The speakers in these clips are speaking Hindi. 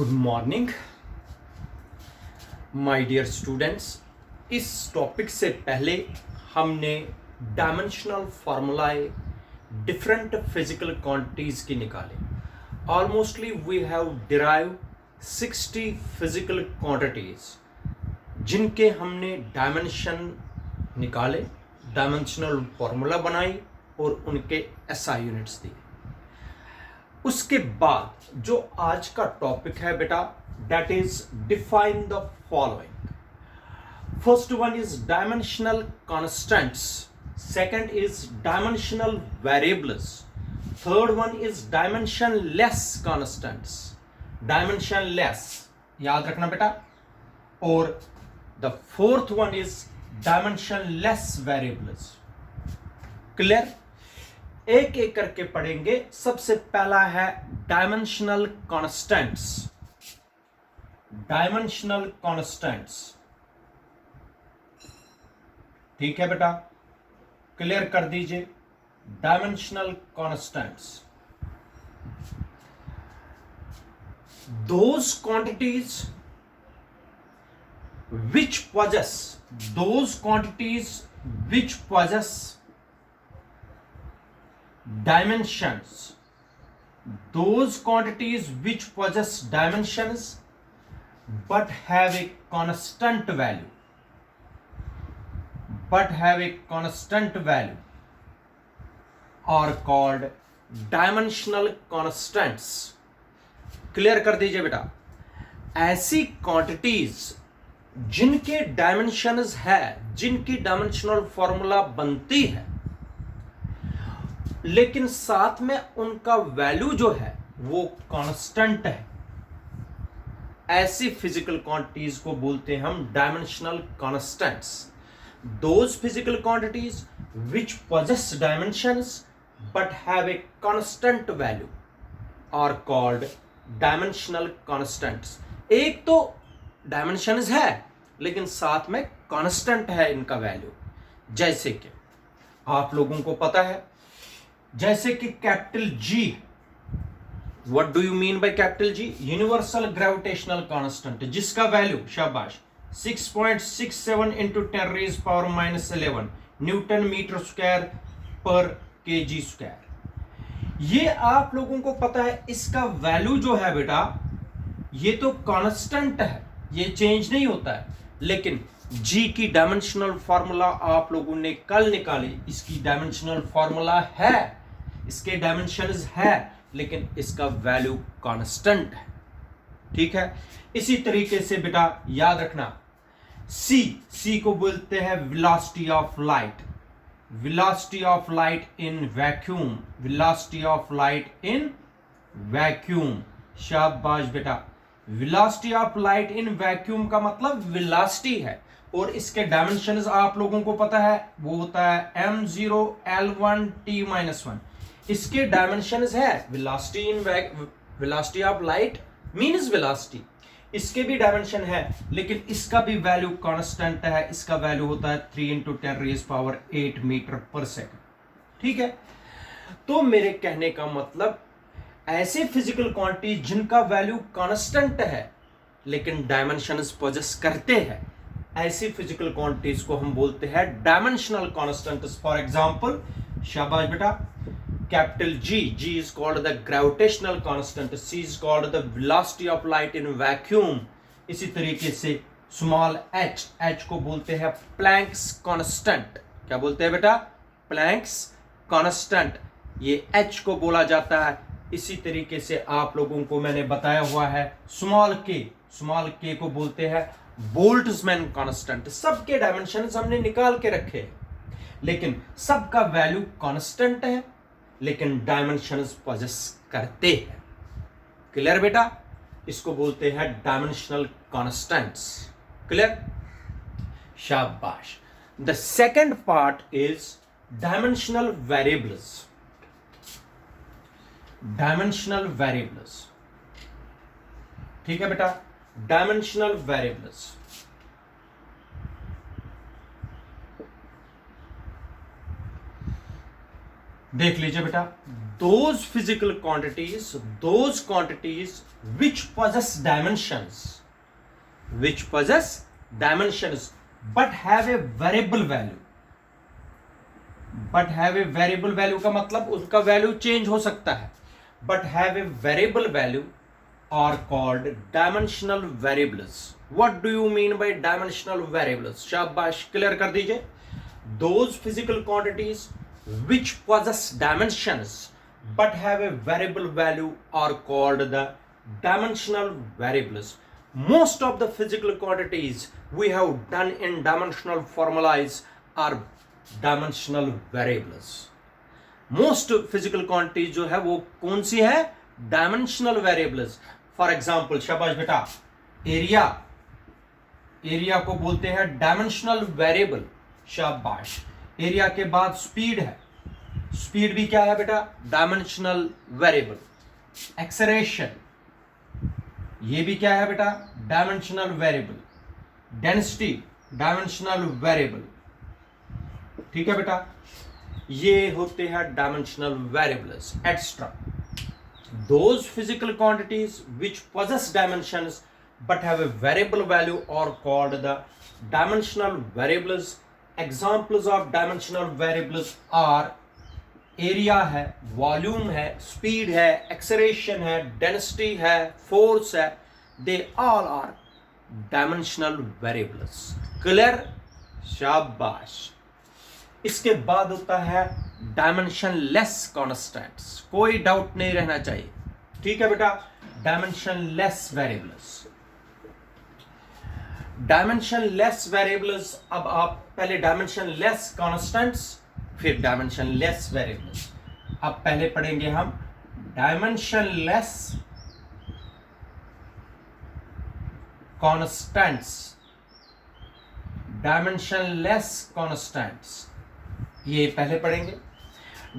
Good morning my dear students. इस टॉपिक से पहले हमने dimensional formulae different physical quantities की निकाले। Almostly we have derive 60 physical quantities जिनके हमने डायमेंशन निकाले, डायमेंशनल फार्मूला बनाई और उनके एसआई यूनिट्स दिए। उसके बाद जो आज का टॉपिक है बेटा, that is define the following. First one is dimensional constants, second is dimensional variables, third one is dimension less constants, dimension less याद रखना बेटा, और the fourth one is dimension less variables. Clear? एक एक करके पढ़ेंगे। सबसे पहला है डायमेंशनल कांस्टेंट्स। डायमेंशनल कांस्टेंट्स, ठीक है बेटा, क्लियर कर दीजिए। Dimensional constants, those quantities which possess, those quantities which possess dimensions, those quantities which possess dimensions but have a constant value, are called dimensional constants। Clear कर दीजिए बेटा। ऐसी क्वांटिटीज जिनके डायमेंशंस है, जिनकी डायमेंशनल फॉर्मूला बनती है, लेकिन साथ में उनका वैल्यू जो है वो कांस्टेंट है, ऐसी फिजिकल क्वांटिटीज को बोलते हैं हम dimensional constants. Those physical quantities which possess dimensions but have a constant value are called dimensional constants. एक तो डायमेंशंस है लेकिन साथ में कांस्टेंट है इनका वैल्यू। जैसे कि आप लोगों को पता है, जैसे कि capital G, what do you mean by capital G? Universal gravitational constant, जिसका वैल्यू शाबाश 6.67 into 10 raise power -11 newton metre square per KG square. ये आप लोगों को पता है, इसका वैल्यू जो है बेटा ये तो कांस्टेंट है, ये चेंज नहीं होता है। लेकिन जी की डायमेंशनल फार्मूला आप लोगों ने कल निकाली, इसकी डायमेंशनल फार्मूला है, इसके डायमेंशंस है, लेकिन इसका वैल्यू कांस्टेंट है। ठीक है, इसी तरीके से बेटा याद रखना, सी को बोलते हैं velocity of light, velocity of light in vacuum, velocity of light in vacuum. शाबाश बेटा, velocity of light in vacuum का मतलब वेलोसिटी है, और इसके डायमेंशंस आप लोगों को पता है, वो होता है m0 l1 t-1। इसके डायमेंशंस है velocity in velocity of light means velocity, इसके भी डायमेंशन है, लेकिन इसका भी वैल्यू कांस्टेंट है। इसका वैल्यू होता है 3 इंटू 10 रेज पावर 8 मीटर पर सेकंड। ठीक है, तो मेरे कहने का मतलब ऐसे फिजिकल क्वांटिटी जिनका वैल्यू कांस्टेंट है लेकिन डायमेंशंस पोजेस करते हैं, ऐसी फिजिकल क्वांटिटीज को हम बोलते हैं डायमेंशनल कांस्टेंट्स। फॉर एग्जांपल, शाबाश बेटा, capital G is called the gravitational constant, C is called the velocity of light in vacuum. इसी तरीके से स्मॉल एच को बोलते हैं प्लैंक्स कांस्टेंट। क्या बोलते हैं बेटा? प्लैंक्स कांस्टेंट, ये एच को बोला जाता है। इसी तरीके से आप लोगों को मैंने बताया हुआ है स्मॉल के को बोलते हैं बोल्ट्जमैन कांस्टेंट। सबके डायमेंशंस हमने निकाल के रखे हैं, लेकिन सबका वैल्यू कांस्टेंट है, लेकिन डायमेंशंस पोजेस करते हैं। क्लियर बेटा? इसको बोलते हैं डायमेंशनल कांस्टेंट्स। क्लियर? शाबाश। The second part is dimensional variables. Dimensional variables, ठीक है बेटा, डायमेंशनल वेरिएबल्स। देख लीजिए बेटा, those physical quantities, those quantities which possess dimensions but have a variable value. But have a variable value का मतलब उनका वैल्यू चेंज हो सकता है. But have a variable value are called dimensional variables. What do you mean by dimensional variables? शाबाश, क्लियर कर दीजिए. Those physical quantities which possess dimensions but have a variable value are called the dimensional variables. Most of the physical quantities we have done in dimensional formulas are dimensional variables. Most physical quantities जो है वो कौन सी है? Dimensional variables. For example, शाबाश बेटा, एरिया को बोलते हैं dimensional variable. शाबाश. एरिया के बाद स्पीड है, स्पीड भी क्या है बेटा? Dimensional variable. एक्सेलरेशन, ये भी क्या है बेटा? Dimensional variable. Density, dimensional variable. ठीक है बेटा, ये होते हैं dimensional variables. Extra those physical quantities which possess dimensions but have a variable value are called the dimensional variables. Examples of dimensional variables are area है, वॉल्यूम है, स्पीड है, एक्सेलरेशन है, डेंसिटी है, फोर्स है. They all are dimensional variables. Clear? शाबाश. इसके बाद होता है डायमेंशनलेस कांस्टेंट्स. कोई डाउट नहीं रहना चाहिए. ठीक है बेटा, डायमेंशनलेस वेरिएबल्स. डायमेंशनलेस वेरिएबल्स, अब आप पहले डायमेंशनलेस कांस्टेंट्स फिर डायमेंशनलेस वेरिएबल्स. अब पहले पढ़ेंगे हम डायमेंशनलेस कांस्टेंट्स. डायमेंशनलेस कांस्टेंट्स ये पहले पढ़ेंगे.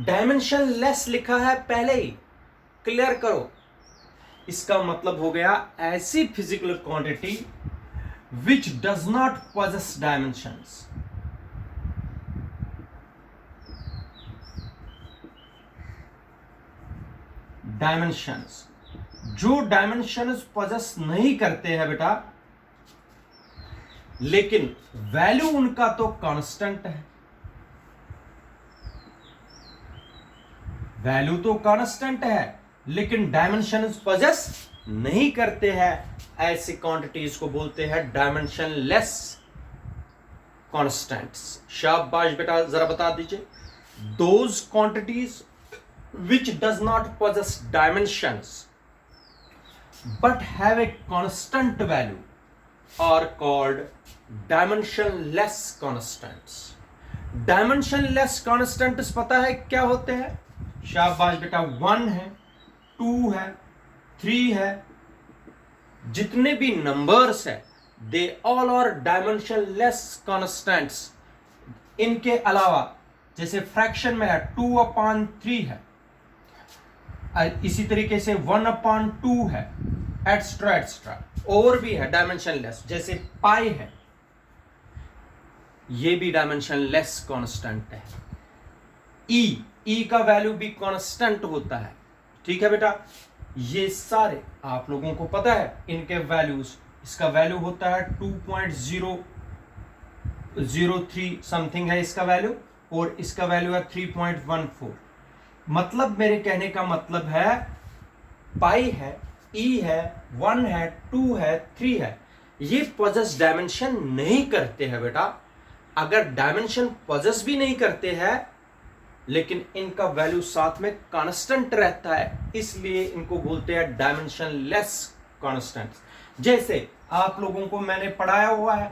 डायमेंशनलेस लिखा है पहले ही, क्लियर करो. इसका मतलब हो गया ऐसी physical quantity which does not possess dimensions. Dimensions, जो डायमेंशंस पोजेस नहीं करते हैं बेटा, लेकिन वैल्यू उनका तो कांस्टेंट है. वैल्यू तो कांस्टेंट है लेकिन डायमेंशंस पोजेस नहीं करते हैं. ऐसी क्वांटिटीज को बोलते हैं डायमेंशनलेस कांस्टेंट्स. शाबाश बेटा, जरा बता दीजिए. Those quantities which does not possess dimensions but have a constant value are called dimensionless constants. Dimensionless constants पता है क्या होते हैं? शाबाश बेटा, 1 है, 2 है, 3 है, जितने भी नंबर्स है they all are dimensionless constants. इनके अलावा जैसे फ्रैक्शन में है 2/3 है, इसी तरीके से 1/2 है, एक्स्ट्रा एक्स्ट्रा और भी है डायमेंशनलेस, जैसे पाई है, ये भी डायमेंशनलेस कांस्टेंट है. ई का वैल्यू भी कांस्टेंट होता है. ठीक है बेटा, ये सारे आप लोगों को पता है इनके वैल्यूज. इसका वैल्यू होता है 2.003 समथिंग है इसका वैल्यू, और इसका वैल्यू है 3.14. मतलब मेरे कहने का मतलब है पाई है, ई है, 1 है, 2 है, 3 है, ये पोजेस डायमेंशन नहीं करते हैं बेटा. अगर डायमेंशन पोजेस भी नहीं करते हैं लेकिन इनका वैल्यू साथ में कांस्टेंट रहता है, इसलिए इनको बोलते हैं डायमेंशनलेस कांस्टेंट्स. जैसे आप लोगों को मैंने पढ़ाया हुआ है,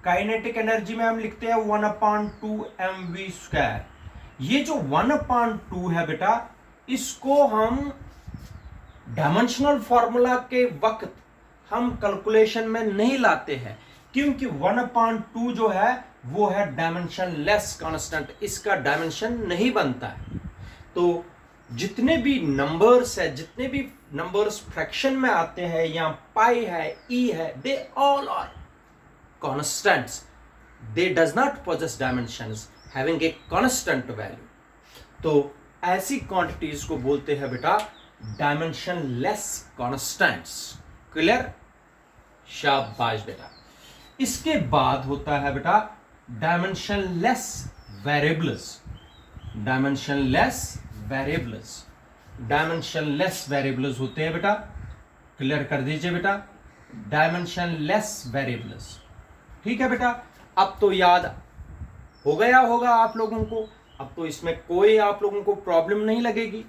काइनेटिक एनर्जी में हम लिखते हैं 1/2 mv². ये जो 1/2 है बेटा, इसको हम डायमेंशनल फॉर्मूला के वक्त हम कैलकुलेशन में नहीं लाते हैं, क्योंकि 1/2 जो है वो है डायमेंशनलेस कांस्टेंट. इसका डायमेंशन नहीं बनता है. तो जितने भी नंबर्स है, जितने भी नंबर्स फ्रैक्शन में आते हैं, या पाई है, ई है, they all are constants. They does not possess dimensions having a constant value. तो ऐसी क्वांटिटीज को बोलते हैं बेटा डायमेंशनलेस कांस्टेंट्स। क्लियर? शाबाश बेटा। इसके बाद होता है बेटा dimensionless variables. Dimensionless variables, dimensionless variables होते हैं बेटा। क्लियर कर दीजिए बेटा, डायमेंशनलेस वेरिएबल्स। ठीक है बेटा, अब तो याद हो गया होगा आप लोगों को, अब तो इसमें कोई आप लोगों को प्रॉब्लम नहीं लगेगी।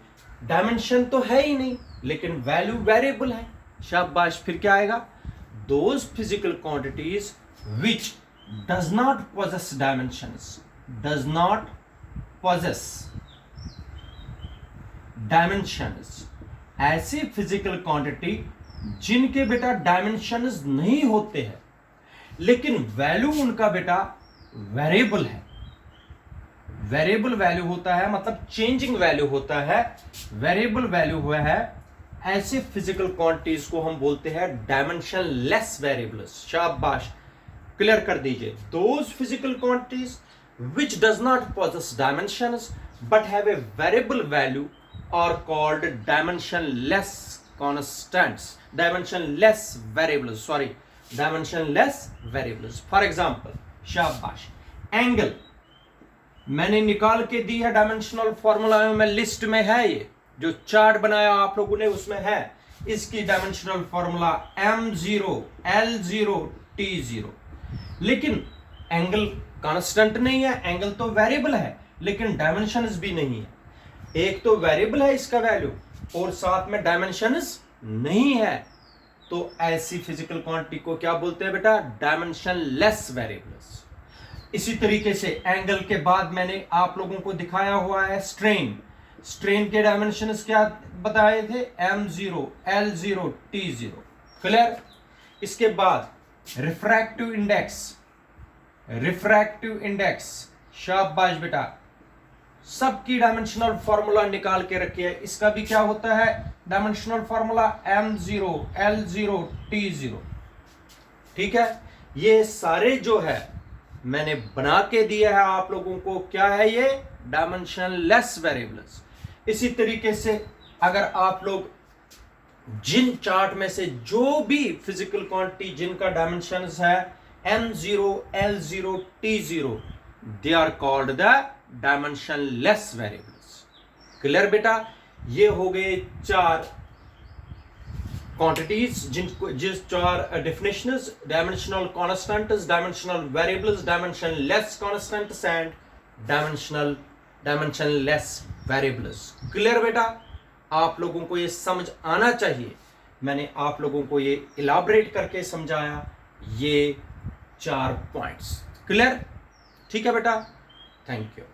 डायमेंशन तो है ही नहीं, लेकिन वैल्यू वेरिएबल है। शाबाश। फिर क्या आएगा? Those physical quantities which does not possess dimensions, does not possess dimensions. ऐसी फिजिकल क्वांटिटी जिनके बेटा डायमेंशंस नहीं होते हैं, लेकिन वैल्यू उनका बेटा वेरिएबल है। वेरिएबल वैल्यू होता है मतलब चेंजिंग वैल्यू होता है, वेरिएबल वैल्यू हुआ है। ऐसे फिजिकल क्वांटिटीज को हम बोलते हैं डायमेंशनलेस वेरिएबल्स। शाबाश। क्लियर कर दीजिए। Those physical quantities which does not possess dimensions but have a variable value are called dimensionless constants, dimensionless variables, sorry, dimensionless variables. For example, शाबाश, एंगल मैंने निकाल के दी है डायमेंशनल फॉर्मूला में, लिस्ट में है, ये जो चार्ट बनाया आप लोगों ने उसमें है। इसकी dimensional formula m0 l0 t0। लेकिन एंगल कांस्टेंट नहीं है, एंगल तो वेरिएबल है, लेकिन डायमेंशंस भी नहीं है। एक तो वेरिएबल है इसका वैल्यू और साथ में डायमेंशंस नहीं है, तो ऐसी फिजिकल क्वांटिटी को क्या बोलते हैं बेटा? Dimensionless variables. इसी तरीके से एंगल के बाद मैंने आप लोगों को दिखाया हुआ है स्ट्रेन। स्ट्रेन के डायमेंशंस क्या बताए थे? m0 l0 t0। क्लियर? इसके बाद रिफ्रैक्टिव इंडेक्स, रिफ्रैक्टिव इंडेक्स। शाबाश बेटा, सबकी डायमेंशनल फॉर्मूला निकाल के रखिए। इसका भी क्या होता है? Dimensional formula m0 l0 t0। ठीक है, ये सारे जो है मैंने बना के दिया है आप लोगों को। क्या है ये? Dimensionless variables. इसी तरीके से अगर आप लोग जिन चार्ट में से जो भी फिजिकल क्वांटिटी जिनका डायमेंशंस है m0 l0 t0, they are called the dimensionless variables. Clear बेटा? ये हो गए चार क्वांटिटीज जिनको जिस चार definitions: dimensional constants, dimensional variables, dimensionless constants and dimensionless variables. Clear बेटा? आप लोगों को ये समझ आना चाहिए। मैंने आप लोगों को ये इलाबरेट करके समझाया ये चार पॉइंट्स। क्लियर? ठीक है बेटा, थैंक यू।